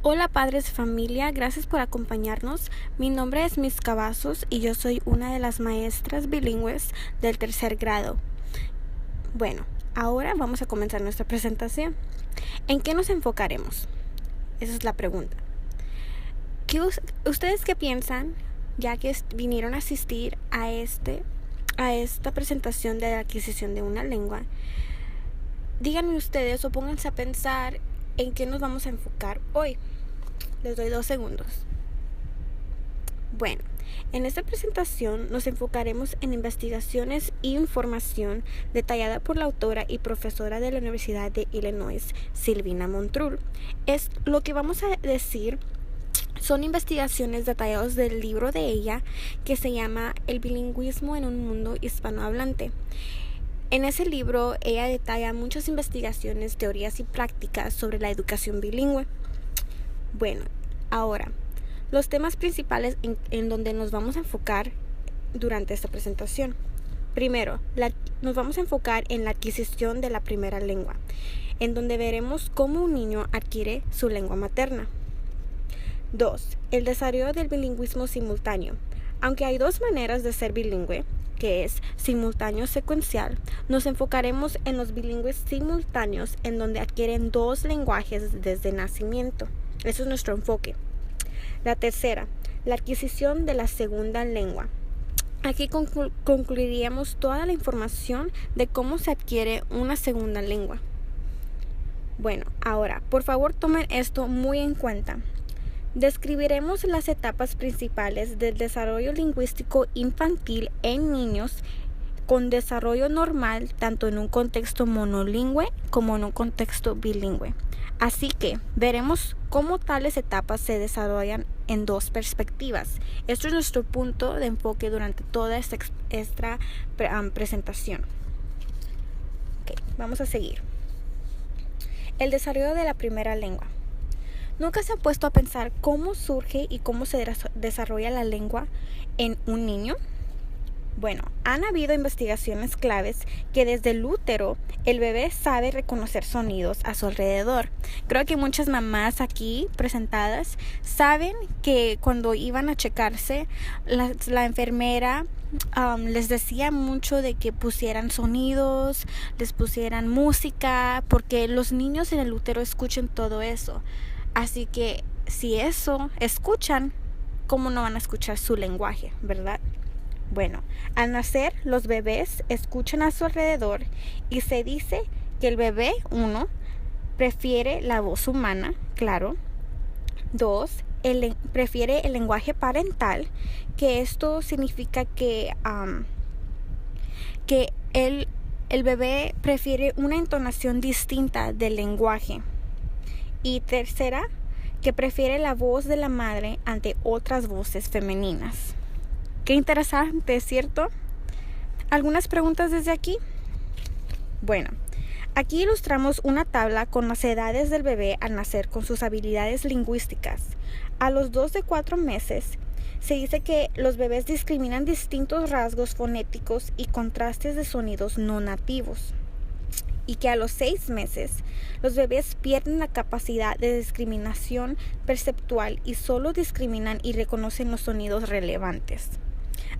Hola padres de familia, gracias por acompañarnos. Mi nombre es Miss Cavazos y yo soy una de las maestras bilingües del tercer grado. Bueno, ahora vamos a comenzar nuestra presentación. ¿En qué nos enfocaremos? Esa es la pregunta. ¿Ustedes qué piensan, ya que vinieron a asistir a esta presentación de la adquisición de una lengua? Díganme ustedes o pónganse a pensar en qué nos vamos a enfocar hoy. Les doy 2 segundos. Bueno, en esta presentación nos enfocaremos en investigaciones e información detallada por la autora y profesora de la Universidad de Illinois, Silvina Montrul. Lo que vamos a decir son investigaciones detalladas del libro de ella que se llama El bilingüismo en un mundo hispanohablante. En ese libro ella detalla muchas investigaciones, teorías y prácticas sobre la educación bilingüe. Bueno, ahora, los temas principales en donde nos vamos a enfocar durante esta presentación. Primero, nos vamos a enfocar en la adquisición de la primera lengua, en donde veremos cómo un niño adquiere su lengua materna. 2. El desarrollo del bilingüismo simultáneo. Aunque hay 2 maneras de ser bilingüe, que es simultáneo secuencial, nos enfocaremos en los bilingües simultáneos en donde adquieren 2 lenguajes desde nacimiento. Eso es nuestro enfoque. La tercera, la adquisición de la segunda lengua. Aquí concluiríamos toda la información de cómo se adquiere una segunda lengua. Bueno, ahora, por favor tomen esto muy en cuenta. Describiremos las etapas principales del desarrollo lingüístico infantil en niños con desarrollo normal tanto en un contexto monolingüe como en un contexto bilingüe. Así que veremos cómo tales etapas se desarrollan en 2 perspectivas. Esto es nuestro punto de enfoque durante toda esta presentación. Vamos a seguir. El desarrollo de la primera lengua. ¿Nunca se han puesto a pensar cómo surge y cómo se desarrolla la lengua en un niño? Bueno, han habido investigaciones claves que desde el útero el bebé sabe reconocer sonidos a su alrededor. Creo que muchas mamás aquí presentadas saben que cuando iban a checarse, la enfermera les decía mucho de que pusieran sonidos, les pusieran música, porque los niños en el útero escuchan todo eso. Así que si eso escuchan, ¿cómo no van a escuchar su lenguaje, verdad? Bueno, al nacer los bebés escuchan a su alrededor y se dice que el bebé, 1, prefiere la voz humana, claro. 2, prefiere el lenguaje parental, que esto significa que el bebé prefiere una entonación distinta del lenguaje. Y tercera, que prefiere la voz de la madre ante otras voces femeninas. Qué interesante, ¿cierto? ¿Algunas preguntas desde aquí? Bueno, aquí ilustramos una tabla con las edades del bebé al nacer con sus habilidades lingüísticas. A los 2 de 4 meses, se dice que los bebés discriminan distintos rasgos fonéticos y contrastes de sonidos no nativos. Y que a los 6 meses los bebés pierden la capacidad de discriminación perceptual y solo discriminan y reconocen los sonidos relevantes.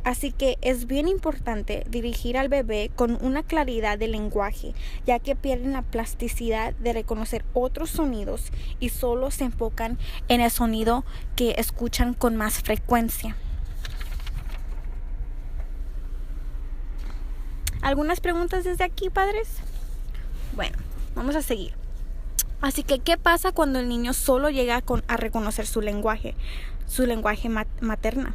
Así que es bien importante dirigir al bebé con una claridad de lenguaje, ya que pierden la plasticidad de reconocer otros sonidos y solo se enfocan en el sonido que escuchan con más frecuencia. ¿Algunas preguntas desde aquí, padres? Bueno, vamos a seguir. Así que, ¿qué pasa cuando el niño solo llega a reconocer su lenguaje materna?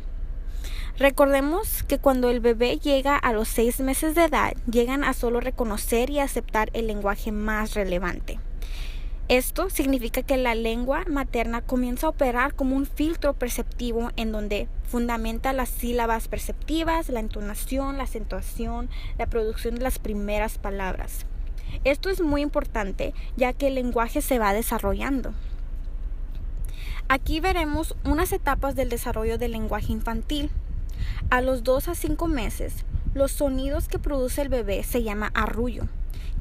Recordemos que cuando el bebé llega a los 6 meses de edad, llegan a solo reconocer y aceptar el lenguaje más relevante. Esto significa que la lengua materna comienza a operar como un filtro perceptivo en donde fundamenta las sílabas perceptivas, la entonación, la acentuación, la producción de las primeras palabras. Esto es muy importante ya que el lenguaje se va desarrollando. Aquí veremos unas etapas del desarrollo del lenguaje infantil. A los 2 a 5 meses, los sonidos que produce el bebé se llama arrullo,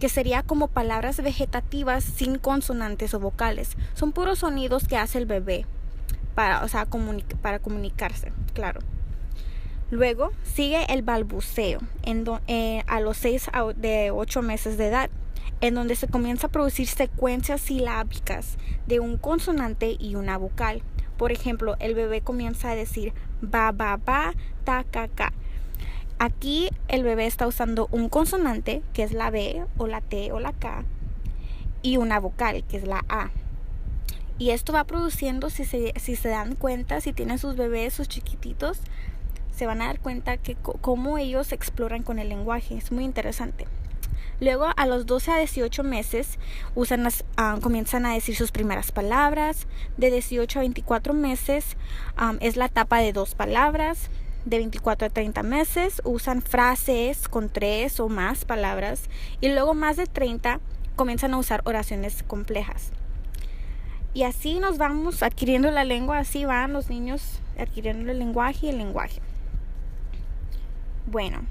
que sería como palabras vegetativas sin consonantes o vocales. Son puros sonidos que hace el bebé para comunicarse, claro. Luego sigue el balbuceo a los 6 de 8 meses de edad, en donde se comienza a producir secuencias silábicas de un consonante y una vocal. Por ejemplo, el bebé comienza a decir ba, ta, ca. Aquí el bebé está usando un consonante, que es la B o la T o la K, y una vocal, que es la A. Y esto va produciendo, si se dan cuenta, si tienen sus bebés, sus chiquititos, se van a dar cuenta que cómo ellos exploran con el lenguaje. Es muy interesante. Luego, a los 12 a 18 meses, comienzan a decir sus primeras palabras. De 18 a 24 meses es la etapa de 2 palabras. De 24 a 30 meses usan frases con 3 o más palabras. Y luego, más de 30, comienzan a usar oraciones complejas. Y así nos vamos adquiriendo la lengua. Así van los niños adquiriendo el lenguaje y el lenguaje. Bueno,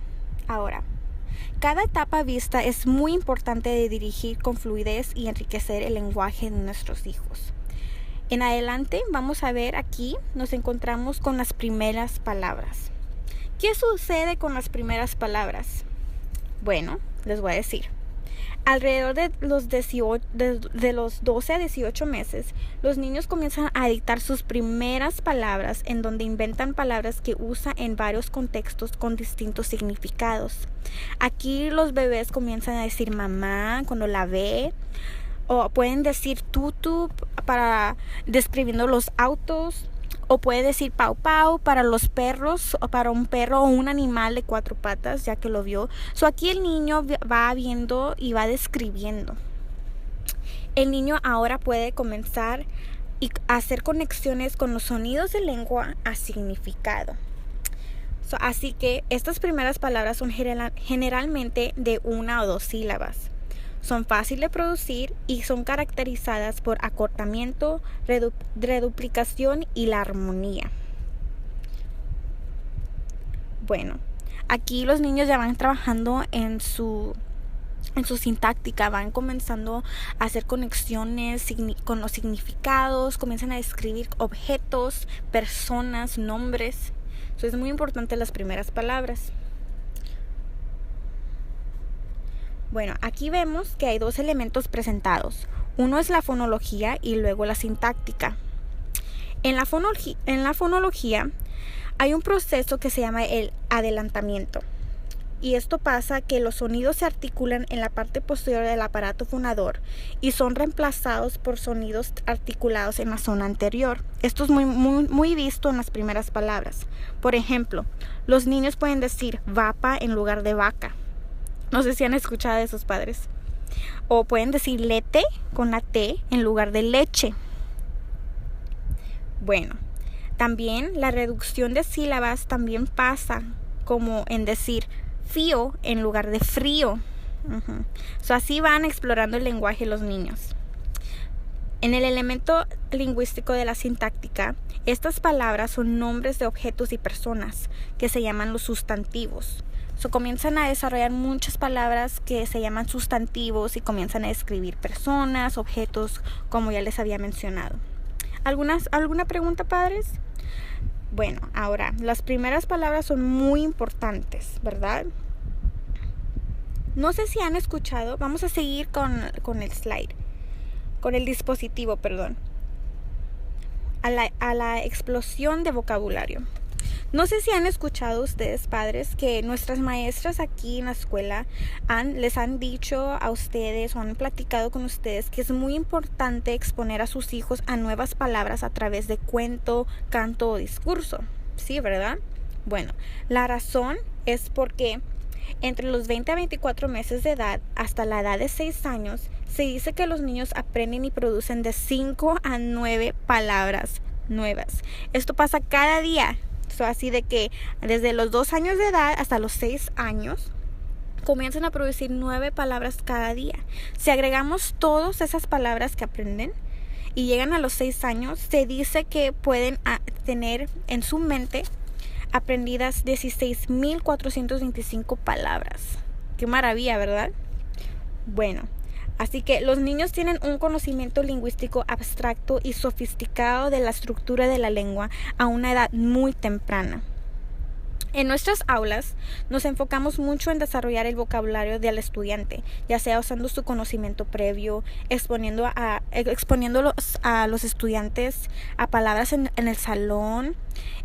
ahora, cada etapa vista es muy importante de dirigir con fluidez y enriquecer el lenguaje de nuestros hijos. En adelante vamos a ver aquí, nos encontramos con las primeras palabras. ¿Qué sucede con las primeras palabras? Bueno, les voy a decir. Alrededor de los 12 a 18 meses, los niños comienzan a dictar sus primeras palabras, en donde inventan palabras que usan en varios contextos con distintos significados. Aquí los bebés comienzan a decir mamá cuando la ve, o pueden decir tutu para describiendo los autos, o puede decir pau pau para los perros, o para un perro o un animal de 4 patas, ya que lo vio. Aquí el niño va viendo y va describiendo. El niño ahora puede comenzar a hacer conexiones con los sonidos de lengua a significado. Así que estas primeras palabras son generalmente de 1 o 2 sílabas. Son fáciles de producir y son caracterizadas por acortamiento, reduplicación y la armonía. Bueno, aquí los niños ya van trabajando en su sintáctica, van comenzando a hacer conexiones con los significados, comienzan a describir objetos, personas, nombres. Eso es muy importante, las primeras palabras. Bueno, aquí vemos que hay 2 elementos presentados. Uno es la fonología y luego la sintáctica. En la fonología hay un proceso que se llama el adelantamiento. Y esto pasa que los sonidos se articulan en la parte posterior del aparato fonador y son reemplazados por sonidos articulados en la zona anterior. Esto es muy visto en las primeras palabras. Por ejemplo, los niños pueden decir vapa en lugar de vaca. No sé si han escuchado de sus padres. O pueden decir lete con la T en lugar de leche. Bueno, también la reducción de sílabas también pasa, como en decir fío en lugar de frío. Así van explorando el lenguaje los niños. En el elemento lingüístico de la sintáctica, estas palabras son nombres de objetos y personas que se llaman los sustantivos. Comienzan a desarrollar muchas palabras que se llaman sustantivos y comienzan a describir personas, objetos, como ya les había mencionado. ¿Alguna pregunta, padres? Bueno, ahora, las primeras palabras son muy importantes, ¿verdad? No sé si han escuchado, vamos a seguir con el slide, con el dispositivo, perdón. A la explosión de vocabulario. No sé si han escuchado ustedes, padres, que nuestras maestras aquí en la escuela les han dicho a ustedes o han platicado con ustedes que es muy importante exponer a sus hijos a nuevas palabras a través de cuento, canto o discurso. Sí, ¿verdad? Bueno, la razón es porque entre los 20 a 24 meses de edad hasta la edad de 6 años, se dice que los niños aprenden y producen de 5 a 9 palabras nuevas. Esto pasa cada día. Así de que desde los 2 años de edad hasta los 6 años comienzan a producir 9 palabras cada día. Si agregamos todas esas palabras que aprenden y llegan a los 6 años, se dice que pueden tener en su mente aprendidas 16,425 palabras. Qué maravilla, ¿verdad? Bueno, así que los niños tienen un conocimiento lingüístico abstracto y sofisticado de la estructura de la lengua a una edad muy temprana. En nuestras aulas nos enfocamos mucho en desarrollar el vocabulario del estudiante, ya sea usando su conocimiento previo, exponiéndolos a los estudiantes a palabras en el salón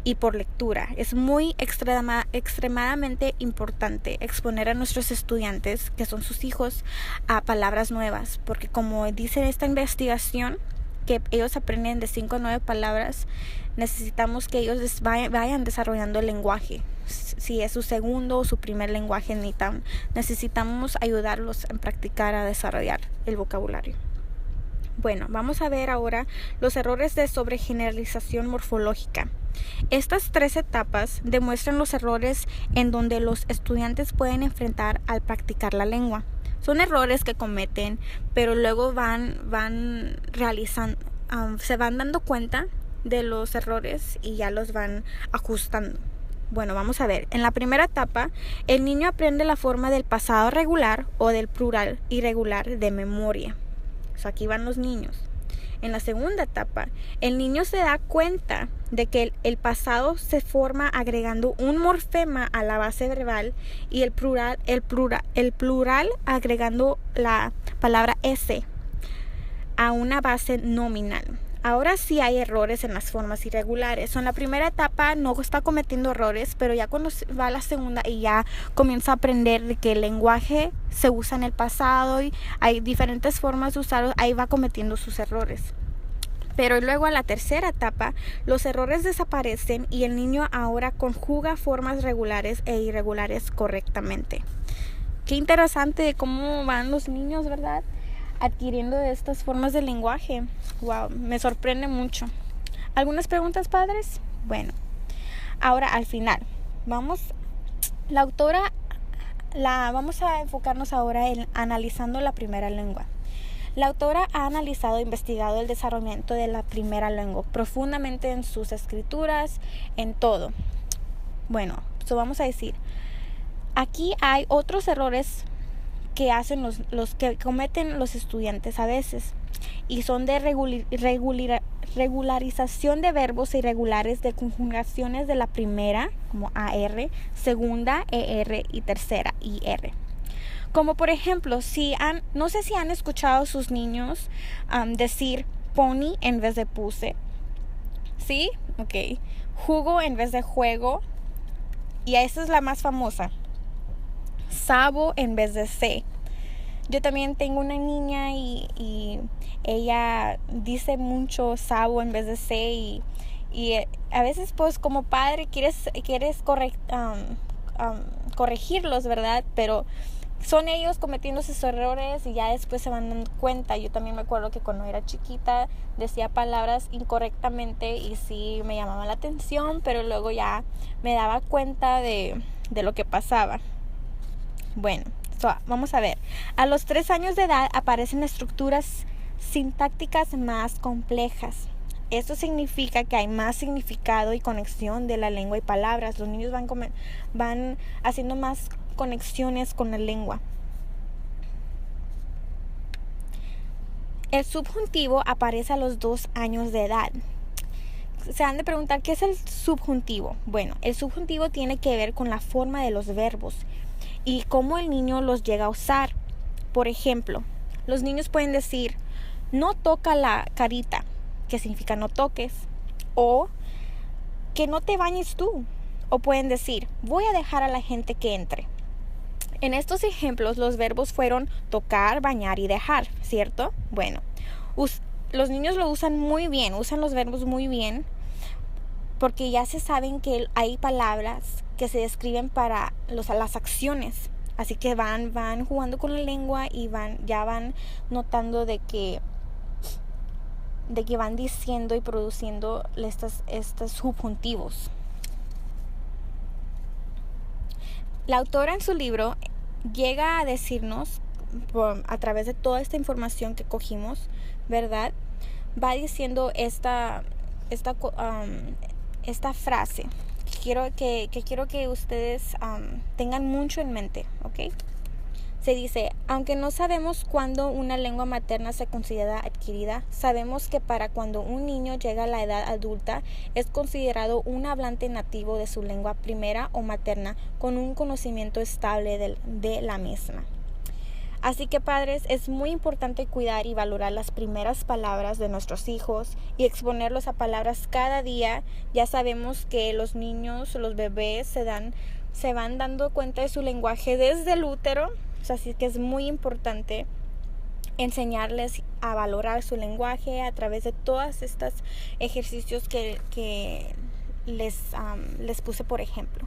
y por lectura. Es muy extremadamente importante exponer a nuestros estudiantes, que son sus hijos, a palabras nuevas, porque como dice esta investigación, que ellos aprenden de 5 a 9 palabras, necesitamos que ellos vayan desarrollando el lenguaje. Si es su segundo o su primer lenguaje, necesitamos ayudarlos a practicar, a desarrollar el vocabulario. Bueno, vamos a ver ahora los errores de sobregeneralización morfológica. Estas 3 etapas demuestran los errores en donde los estudiantes pueden enfrentar al practicar la lengua. Son errores que cometen, pero luego van realizando, se van dando cuenta de los errores y ya los van ajustando. Bueno, vamos a ver. En la primera etapa, el niño aprende la forma del pasado regular o del plural irregular de memoria. Aquí van los niños. En la segunda etapa, el niño se da cuenta de que el pasado se forma agregando un morfema a la base verbal y el plural agregando la palabra S a una base nominal. Ahora sí hay errores en las formas irregulares. En la primera etapa no está cometiendo errores, pero ya cuando va a la segunda y ya comienza a aprender de que el lenguaje se usa en el pasado y hay diferentes formas de usarlo, ahí va cometiendo sus errores. Pero luego a la tercera etapa, los errores desaparecen y el niño ahora conjuga formas regulares e irregulares correctamente. Qué interesante de cómo van los niños, ¿verdad?, adquiriendo estas formas de lenguaje. Wow, me sorprende mucho. ¿Algunas preguntas, padres? Bueno, ahora al final, vamos a enfocarnos ahora en analizando la primera lengua. La autora ha analizado e investigado el desarrollo de la primera lengua profundamente en sus escrituras, en todo. Bueno, vamos a decir, aquí hay otros errores que hacen los que cometen los estudiantes a veces, y son de regularización de verbos irregulares, de conjugaciones de la primera, como AR, segunda, ER y tercera, IR. Como por ejemplo, no sé si han escuchado a sus niños decir pony en vez de puse. ¿Sí? Ok. Jugo en vez de juego. Y esa es la más famosa. Sabo en vez de sé. Yo también tengo una niña y ella dice mucho sabo en vez de sé. Y a veces pues como padre quieres corregirlos, ¿verdad? Pero son ellos cometiendo esos errores y ya después se van dando cuenta. Yo también me acuerdo que cuando era chiquita decía palabras incorrectamente y sí me llamaba la atención, pero luego ya me daba cuenta de lo que pasaba. Bueno, vamos a ver. A los 3 años de edad aparecen estructuras sintácticas más complejas. Esto significa que hay más significado y conexión de la lengua y palabras. Los niños van haciendo más conexiones con la lengua. El subjuntivo aparece a los 2 años de edad. Se han de preguntar, ¿qué es el subjuntivo? Bueno, el subjuntivo tiene que ver con la forma de los verbos y cómo el niño los llega a usar. Por ejemplo, los niños pueden decir, no toca la carita, que significa no toques, o que no te bañes tú, o pueden decir, voy a dejar a la gente que entre. En estos ejemplos los verbos fueron tocar, bañar y dejar, ¿cierto? Bueno, los niños lo usan muy bien, usan los verbos muy bien, porque ya se saben que hay palabras que se describen para las acciones. Así que van jugando con la lengua y ya van notando de que van diciendo y produciendo estos subjuntivos. La autora en su libro llega a decirnos, a través de toda esta información que cogimos, ¿verdad? Va diciendo esta frase que quiero que ustedes tengan mucho en mente, ¿ok? Se dice, aunque no sabemos cuándo una lengua materna se considera adquirida, sabemos que para cuando un niño llega a la edad adulta es considerado un hablante nativo de su lengua primera o materna con un conocimiento estable de la misma. Así que padres, es muy importante cuidar y valorar las primeras palabras de nuestros hijos y exponerlos a palabras cada día. Ya sabemos que los niños, los bebés se van dando cuenta de su lenguaje desde el útero, así que es muy importante enseñarles a valorar su lenguaje a través de todos estos ejercicios que les puse por ejemplo.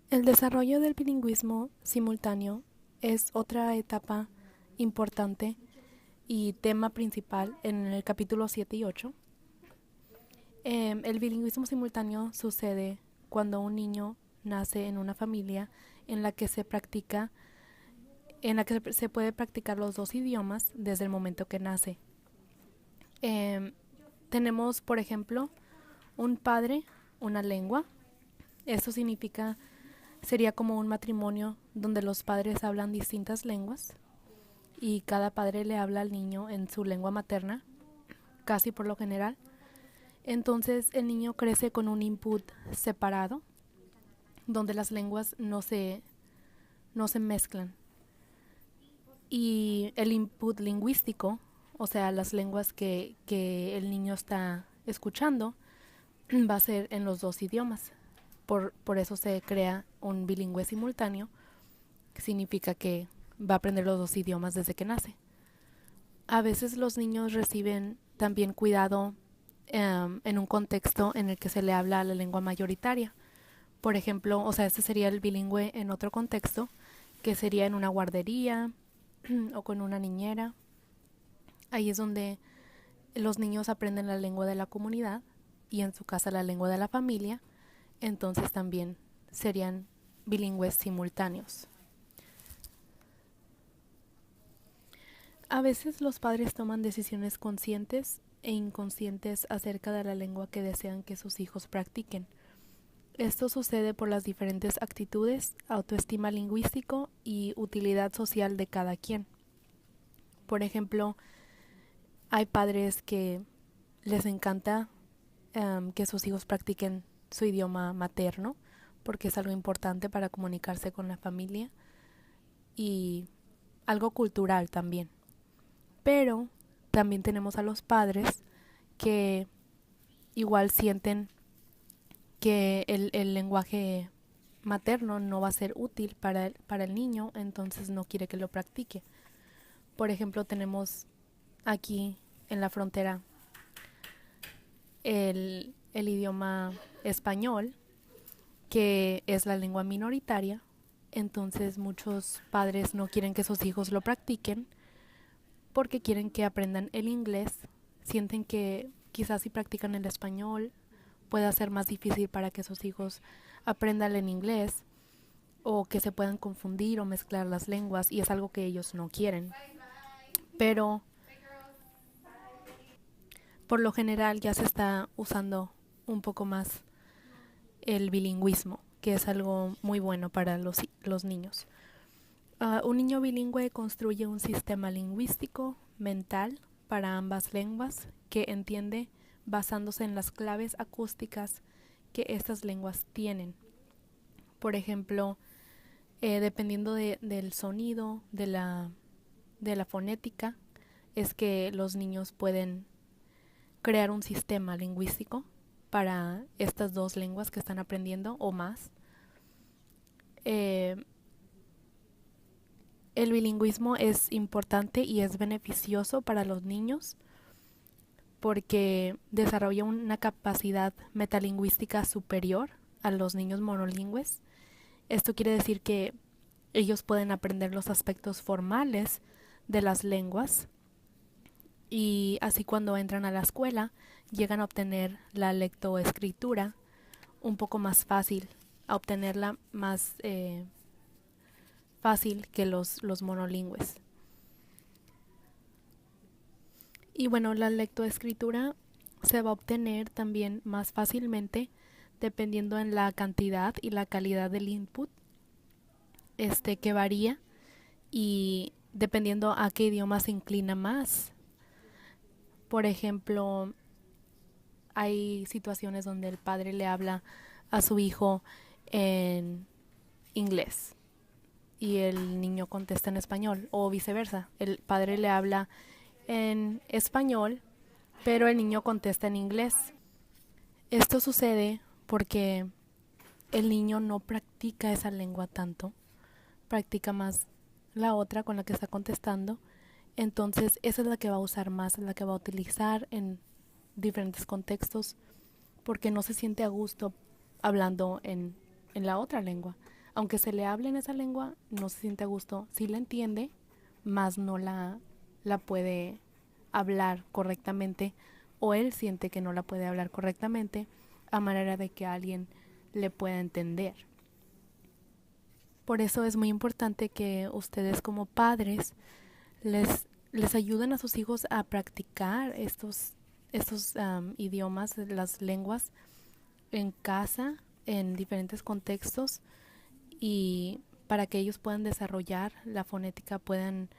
El desarrollo del bilingüismo simultáneo es otra etapa importante y tema principal en el capítulo 7 y 8. El bilingüismo simultáneo sucede cuando un niño nace en una familia en la que se puede practicar los dos idiomas desde el momento que nace. Tenemos, por ejemplo, un padre, una lengua. Esto sería como un matrimonio donde los padres hablan distintas lenguas y cada padre le habla al niño en su lengua materna, casi por lo general. Entonces el niño crece con un input separado, donde las lenguas no se mezclan. Y el input lingüístico, o sea, las lenguas que el niño está escuchando, va a ser en los dos idiomas. Por eso se crea un bilingüe simultáneo, que significa que va a aprender los dos idiomas desde que nace. A veces los niños reciben también cuidado en un contexto en el que se le habla la lengua mayoritaria. Por ejemplo, este sería el bilingüe en otro contexto, que sería en una guardería o con una niñera. Ahí es donde los niños aprenden la lengua de la comunidad y en su casa la lengua de la familia. Entonces también serían bilingües simultáneos. A veces los padres toman decisiones conscientes e inconscientes acerca de la lengua que desean que sus hijos practiquen. Esto sucede por las diferentes actitudes, autoestima lingüístico y utilidad social de cada quien. Por ejemplo, hay padres que les encanta que sus hijos practiquen su idioma materno porque es algo importante para comunicarse con la familia y algo cultural también. Pero también tenemos a los padres que igual sienten que el lenguaje materno no va a ser útil para el niño, entonces no quiere que lo practique. Por ejemplo, tenemos aquí en la frontera el idioma español, que es la lengua minoritaria, entonces muchos padres no quieren que sus hijos lo practiquen porque quieren que aprendan el inglés, sienten que quizás si practican el español pueda ser más difícil para que sus hijos aprendan el inglés o que se puedan confundir o mezclar las lenguas y es algo que ellos no quieren. Pero por lo general ya se está usando un poco más el bilingüismo, que es algo muy bueno para los niños. Un niño bilingüe construye un sistema lingüístico mental para ambas lenguas que entiende basándose en las claves acústicas que estas lenguas tienen. Por ejemplo, dependiendo del sonido, de la fonética, es que los niños pueden crear un sistema lingüístico para estas dos lenguas que están aprendiendo o más. El bilingüismo es importante y es beneficioso para los niños porque desarrolla una capacidad metalingüística superior a los niños monolingües. Esto quiere decir que ellos pueden aprender los aspectos formales de las lenguas y así cuando entran a la escuela llegan a obtener la lectoescritura un poco más fácil, a obtenerla más fácil que los monolingües. Y bueno, la lectoescritura se va a obtener también más fácilmente dependiendo en la cantidad y la calidad del input, que varía y dependiendo a qué idioma se inclina más. Por ejemplo, hay situaciones donde el padre le habla a su hijo en inglés y el niño contesta en español, o viceversa. El padre le habla en español, pero el niño contesta en inglés. Esto sucede porque el niño no practica esa lengua tanto, practica más la otra con la que está contestando. Entonces esa es la que va a usar más, es la que va a utilizar en diferentes contextos, porque no se siente a gusto hablando en la otra lengua. Aunque se le hable en esa lengua, no se siente a gusto. Sí la entiende, más no la puede hablar correctamente, o él siente que no la puede hablar correctamente a manera de que alguien le pueda entender. Por eso es muy importante que ustedes como padres les ayuden a sus hijos a practicar estos idiomas, las lenguas en casa, en diferentes contextos, y para que ellos puedan desarrollar la fonética, puedan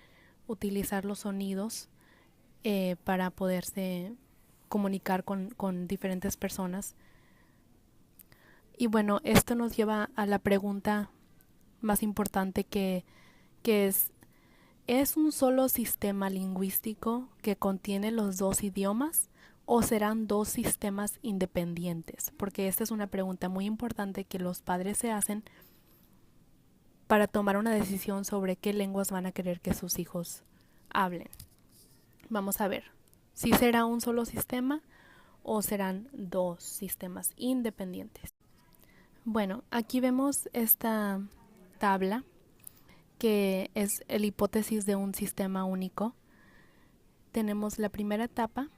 utilizar los sonidos para poderse comunicar con diferentes personas. Y bueno, esto nos lleva a la pregunta más importante que ¿es un solo sistema lingüístico que contiene los dos idiomas o serán dos sistemas independientes? Porque esta es una pregunta muy importante que los padres se hacen para tomar una decisión sobre qué lenguas van a querer que sus hijos hablen. Vamos a ver si será un solo sistema o serán dos sistemas independientes. Bueno, aquí vemos esta tabla que es la hipótesis de un sistema único. Tenemos la primera etapa,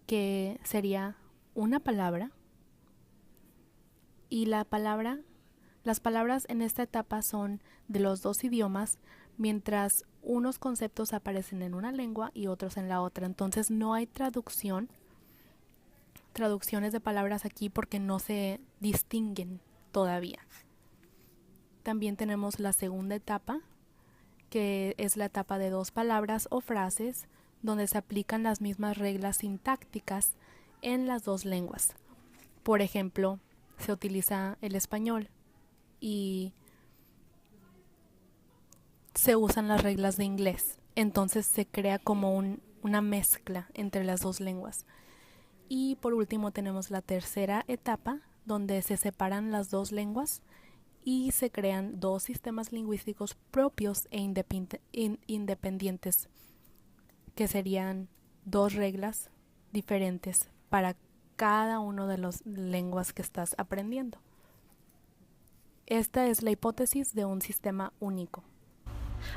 que sería una palabra, y las palabras en esta etapa son de los dos idiomas, mientras unos conceptos aparecen en una lengua y otros en la otra. Entonces no hay traducciones de palabras aquí porque no se distinguen todavía. También tenemos la segunda etapa, que es la etapa de dos palabras o frases, donde se aplican las mismas reglas sintácticas en las dos lenguas. Por ejemplo, se utiliza el español y se usan las reglas de inglés. Entonces se crea como una mezcla entre las dos lenguas. Y por último tenemos la tercera etapa, donde se separan las dos lenguas y se crean dos sistemas lingüísticos propios e independientes, que serían dos reglas diferentes para cada una de las lenguas que estás aprendiendo. Esta es la hipótesis de un sistema único.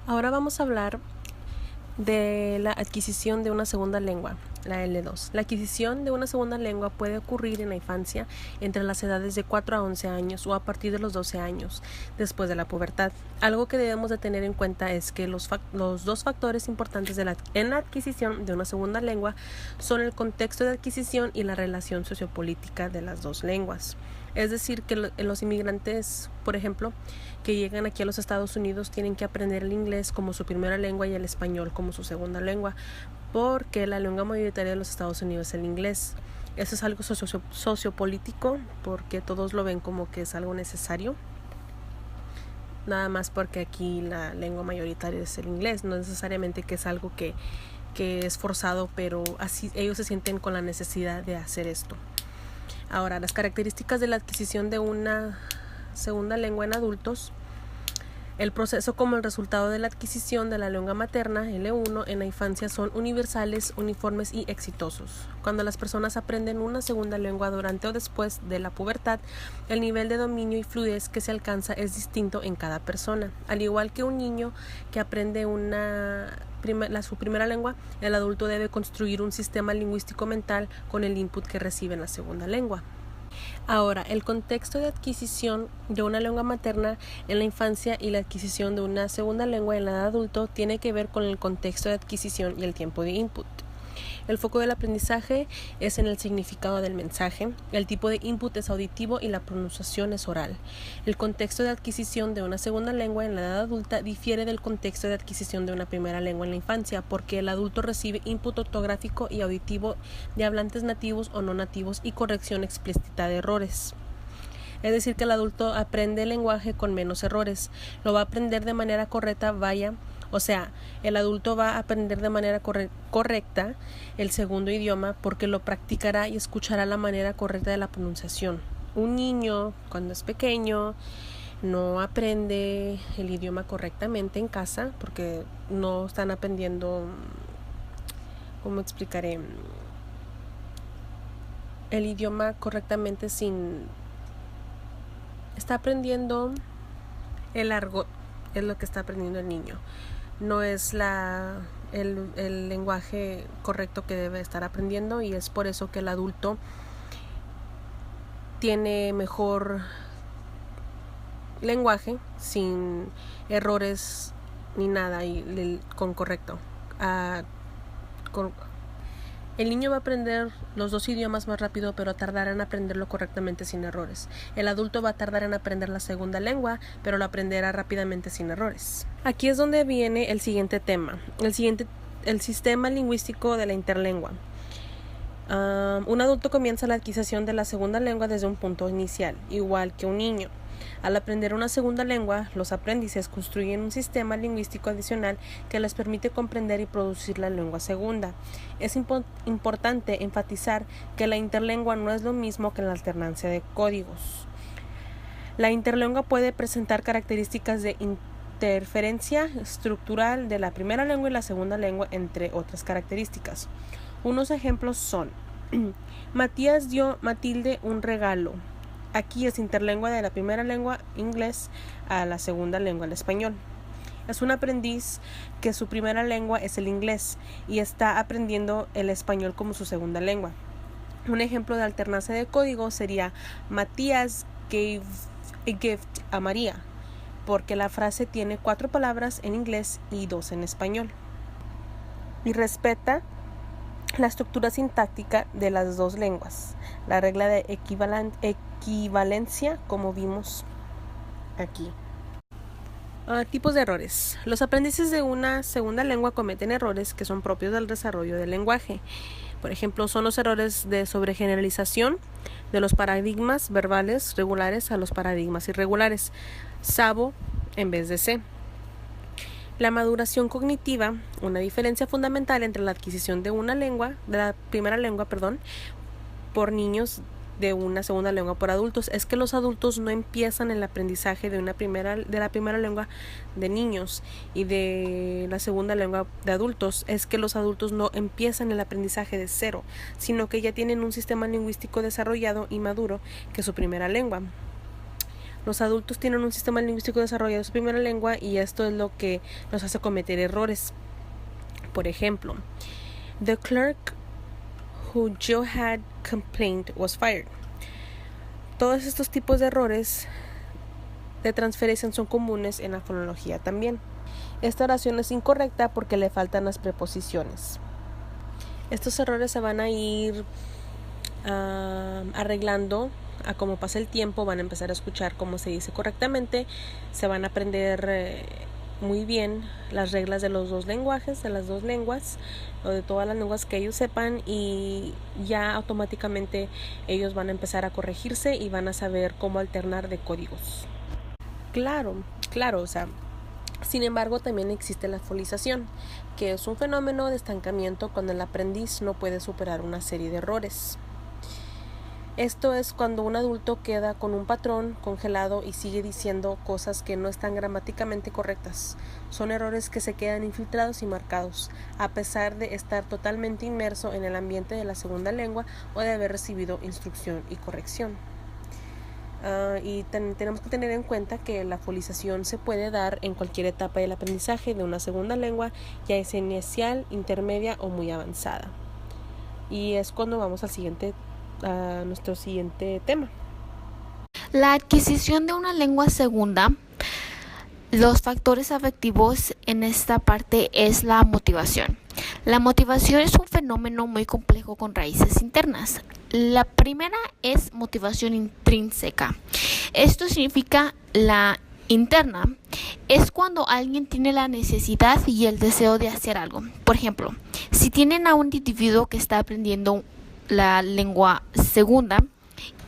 Ahora vamos a hablar de la adquisición de una segunda lengua, la L2. La adquisición de una segunda lengua puede ocurrir en la infancia entre las edades de 4 a 11 años o a partir de los 12 años, después de la pubertad. Algo que debemos de tener en cuenta es que los dos factores importantes en la adquisición de una segunda lengua son el contexto de adquisición y la relación sociopolítica de las dos lenguas. Es decir, que los inmigrantes, por ejemplo, que llegan aquí a los Estados Unidos tienen que aprender el inglés como su primera lengua y el español como su segunda lengua, porque la lengua mayoritaria de los Estados Unidos es el inglés. Eso es algo sociopolítico, porque todos lo ven como que es algo necesario, nada más porque aquí la lengua mayoritaria es el inglés, no necesariamente que es algo que es forzado, pero así ellos se sienten con la necesidad de hacer esto. Ahora, las características de la adquisición de una segunda lengua en adultos. El proceso como el resultado de la adquisición de la lengua materna, L1, en la infancia son universales, uniformes y exitosos. Cuando las personas aprenden una segunda lengua durante o después de la pubertad, el nivel de dominio y fluidez que se alcanza es distinto en cada persona. Al igual que un niño que aprende su primera lengua, el adulto debe construir un sistema lingüístico mental con el input que recibe en la segunda lengua. Ahora, el contexto de adquisición de una lengua materna en la infancia y la adquisición de una segunda lengua en la edad adulto tiene que ver con el contexto de adquisición y el tiempo de input. El foco del aprendizaje es en el significado del mensaje, el tipo de input es auditivo y la pronunciación es oral. El contexto de adquisición de una segunda lengua en la edad adulta difiere del contexto de adquisición de una primera lengua en la infancia, porque el adulto recibe input ortográfico y auditivo de hablantes nativos o no nativos y corrección explícita de errores. Es decir, que el adulto aprende el lenguaje con menos errores. Lo va a aprender de manera correcta, el adulto va a aprender de manera correcta el segundo idioma porque lo practicará y escuchará la manera correcta de la pronunciación. Un niño, cuando es pequeño, no aprende el idioma correctamente en casa porque no están aprendiendo, ¿cómo explicaré? El idioma correctamente está aprendiendo el argot, es lo que está aprendiendo el niño. No es el lenguaje correcto que debe estar aprendiendo, y es por eso que el adulto tiene mejor lenguaje sin errores ni nada y con correcto. El niño va a aprender los dos idiomas más rápido, pero tardará en aprenderlo correctamente sin errores. El adulto va a tardar en aprender la segunda lengua, pero lo aprenderá rápidamente sin errores. Aquí es donde viene el siguiente tema, el sistema lingüístico de la interlengua. Un adulto comienza la adquisición de la segunda lengua desde un punto inicial, igual que un niño. Al aprender una segunda lengua, los aprendices construyen un sistema lingüístico adicional que les permite comprender y producir la lengua segunda. Es importante enfatizar que la interlengua no es lo mismo que la alternancia de códigos. La interlengua puede presentar características de interferencia estructural de la primera lengua y la segunda lengua, entre otras características. Unos ejemplos son: Matías dio a Matilde un regalo. Aquí es interlengua de la primera lengua, inglés, a la segunda lengua, el español. Es un aprendiz que su primera lengua es el inglés y está aprendiendo el español como su segunda lengua. Un ejemplo de alternancia de código sería: Matías gave a gift a María, porque la frase tiene 4 palabras en inglés y 2 en español. Y respeta la estructura sintáctica de las dos lenguas, la regla de equivalencia, como vimos aquí. Tipos de errores. Los aprendices de una segunda lengua cometen errores que son propios del desarrollo del lenguaje. Por ejemplo, son los errores de sobregeneralización de los paradigmas verbales regulares a los paradigmas irregulares, SABO en vez de C. La maduración cognitiva, una diferencia fundamental entre la adquisición de la primera lengua, por niños de una segunda lengua por adultos, es que los adultos no empiezan el aprendizaje de la primera lengua de niños, y de la segunda lengua de adultos es que los adultos no empiezan el aprendizaje de cero, sino que ya tienen un sistema lingüístico desarrollado y maduro que es su primera lengua. Los adultos tienen un sistema lingüístico desarrollado en su primera lengua, y esto es lo que nos hace cometer errores. Por ejemplo, the clerk who Joe had complained was fired. Todos estos tipos de errores de transferencia son comunes en la fonología también. Esta oración es incorrecta porque le faltan las preposiciones. Estos errores se van a ir arreglando a como pasa el tiempo. Van a empezar a escuchar cómo se dice correctamente, se van a aprender muy bien las reglas de los dos lenguajes, de las dos lenguas, o de todas las lenguas que ellos sepan, y ya automáticamente ellos van a empezar a corregirse y van a saber cómo alternar de códigos. Claro, sin embargo, también existe la folización, que es un fenómeno de estancamiento cuando el aprendiz no puede superar una serie de errores. Esto es cuando un adulto queda con un patrón congelado y sigue diciendo cosas que no están gramáticamente correctas. Son errores que se quedan infiltrados y marcados, a pesar de estar totalmente inmerso en el ambiente de la segunda lengua o de haber recibido instrucción y corrección. Y tenemos que tener en cuenta que la folización se puede dar en cualquier etapa del aprendizaje de una segunda lengua, ya sea inicial, intermedia o muy avanzada. Y es cuando vamos a nuestro siguiente tema. La adquisición de una lengua segunda los factores afectivos en esta parte es la motivación. La motivación es un fenómeno muy complejo con raíces internas. La primera es motivación intrínseca. Esto significa la interna. Es cuando alguien tiene la necesidad y el deseo de hacer algo. Por ejemplo, si tienen a un individuo que está aprendiendo la lengua segunda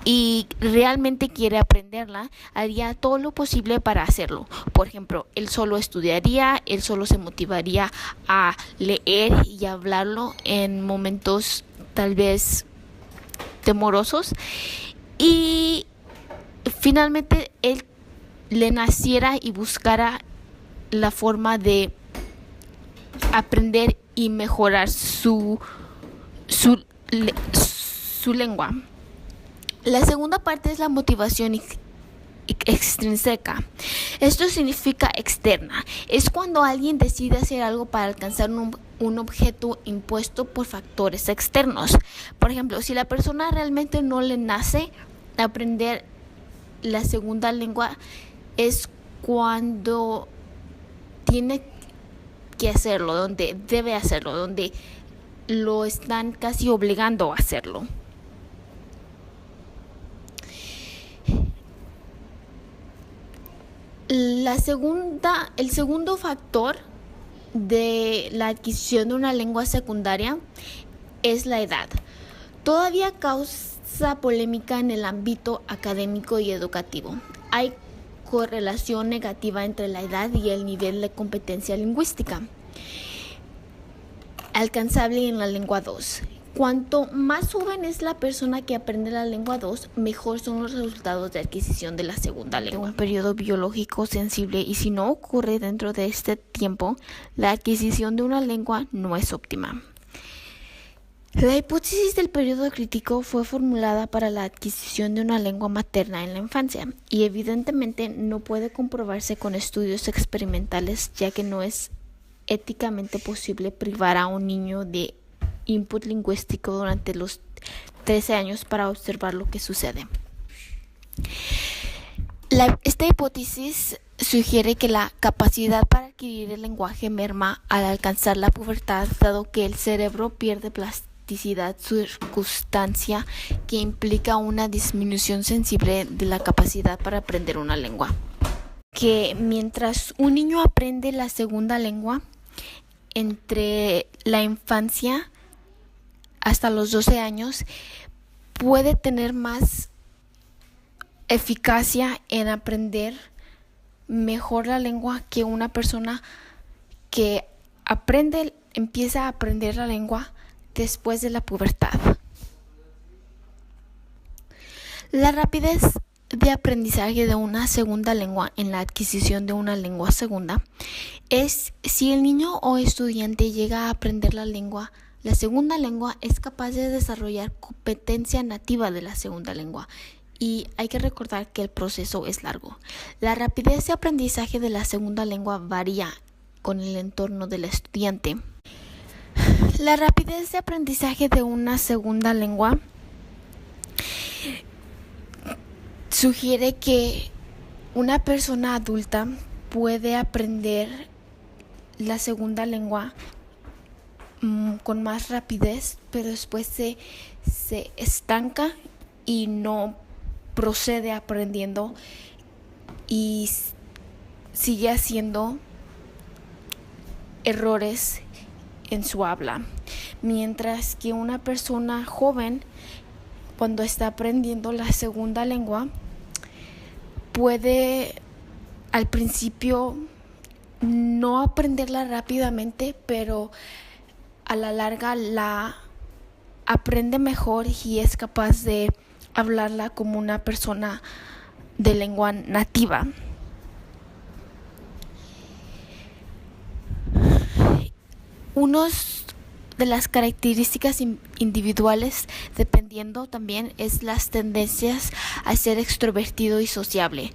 y realmente quiere aprenderla, haría todo lo posible para hacerlo. Por ejemplo, él solo estudiaría, él solo se motivaría a leer y hablarlo en momentos tal vez temorosos, y finalmente él le naciera y buscara la forma de aprender y mejorar su lengua. La segunda parte es la motivación extrínseca. Esto significa externa. Es cuando alguien decide hacer algo para alcanzar un objeto impuesto por factores externos. Por ejemplo, si la persona realmente no le nace aprender la segunda lengua, es cuando tiene que hacerlo, donde debe hacerlo, donde lo están casi obligando a hacerlo. El segundo factor de la adquisición de una lengua secundaria es la edad. Todavía causa polémica en el ámbito académico y educativo. Hay correlación negativa entre la edad y el nivel de competencia lingüística alcanzable en la lengua 2. Cuanto más joven es la persona que aprende la lengua 2, mejor son los resultados de adquisición de la segunda lengua. Un periodo biológico sensible, y si no ocurre dentro de este tiempo, la adquisición de una lengua no es óptima. La hipótesis del periodo crítico fue formulada para la adquisición de una lengua materna en la infancia, y evidentemente no puede comprobarse con estudios experimentales, ya que no es éticamente posible privar a un niño de input lingüístico durante los 13 años para observar lo que sucede. Esta hipótesis sugiere que la capacidad para adquirir el lenguaje merma al alcanzar la pubertad, dado que el cerebro pierde plasticidad, circunstancia que implica una disminución sensible de la capacidad para aprender una lengua. Que mientras un niño aprende la segunda lengua, entre la infancia hasta los 12 años, puede tener más eficacia en aprender mejor la lengua que una persona que empieza a aprender la lengua después de la pubertad. La rapidez de aprendizaje de una segunda lengua en la adquisición de una lengua segunda es si el niño o estudiante llega a aprender la segunda lengua, es capaz de desarrollar competencia nativa de la segunda lengua. Y hay que recordar que el proceso es largo. La rapidez de aprendizaje de la segunda lengua varía con el entorno del estudiante. La rapidez de aprendizaje de una segunda lengua sugiere que una persona adulta puede aprender la segunda lengua con más rapidez, pero después se estanca y no procede aprendiendo y sigue haciendo errores en su habla. Mientras que una persona joven, cuando está aprendiendo la segunda lengua, puede al principio no aprenderla rápidamente, pero a la larga la aprende mejor y es capaz de hablarla como una persona de lengua nativa. Unos de las características individuales, dependiendo también, es las tendencias a ser extrovertido y sociable,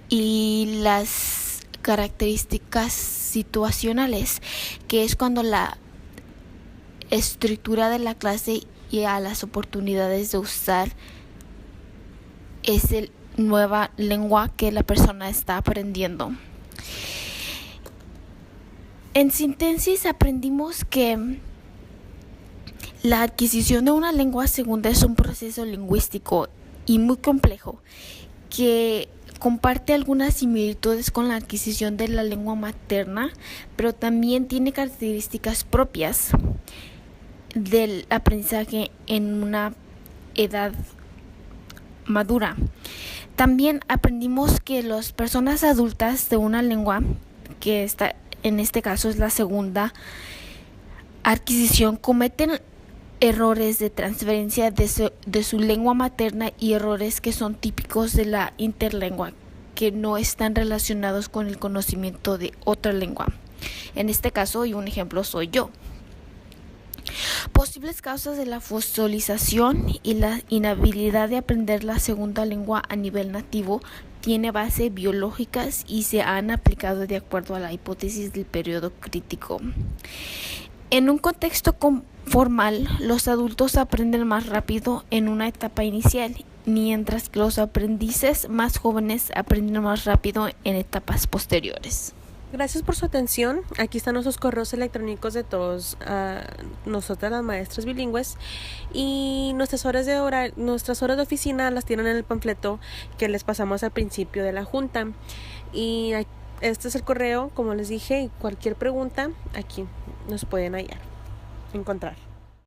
y las características situacionales, que es cuando la estructura de la clase y a las oportunidades de usar esa nueva lengua que la persona está aprendiendo. En síntesis, aprendimos que la adquisición de una lengua segunda es un proceso lingüístico y muy complejo que comparte algunas similitudes con la adquisición de la lengua materna, pero también tiene características propias del aprendizaje en una edad madura. También aprendimos que las personas adultas de una lengua, que en este caso es la segunda adquisición, cometen errores de transferencia de su lengua materna y errores que son típicos de la interlengua, que no están relacionados con el conocimiento de otra lengua. En este caso, y un ejemplo soy yo. Posibles causas de la fosilización y la inhabilidad de aprender la segunda lengua a nivel nativo tiene bases biológicas y se han aplicado de acuerdo a la hipótesis del periodo crítico. En un contexto formal, los adultos aprenden más rápido en una etapa inicial, mientras que los aprendices más jóvenes aprenden más rápido en etapas posteriores. Gracias por su atención. Aquí están nuestros correos electrónicos de todos nosotras las maestras bilingües, y nuestras horas de oficina las tienen en el panfleto que les pasamos al principio de la junta. Y este es el correo, como les dije, y cualquier pregunta aquí nos pueden encontrar.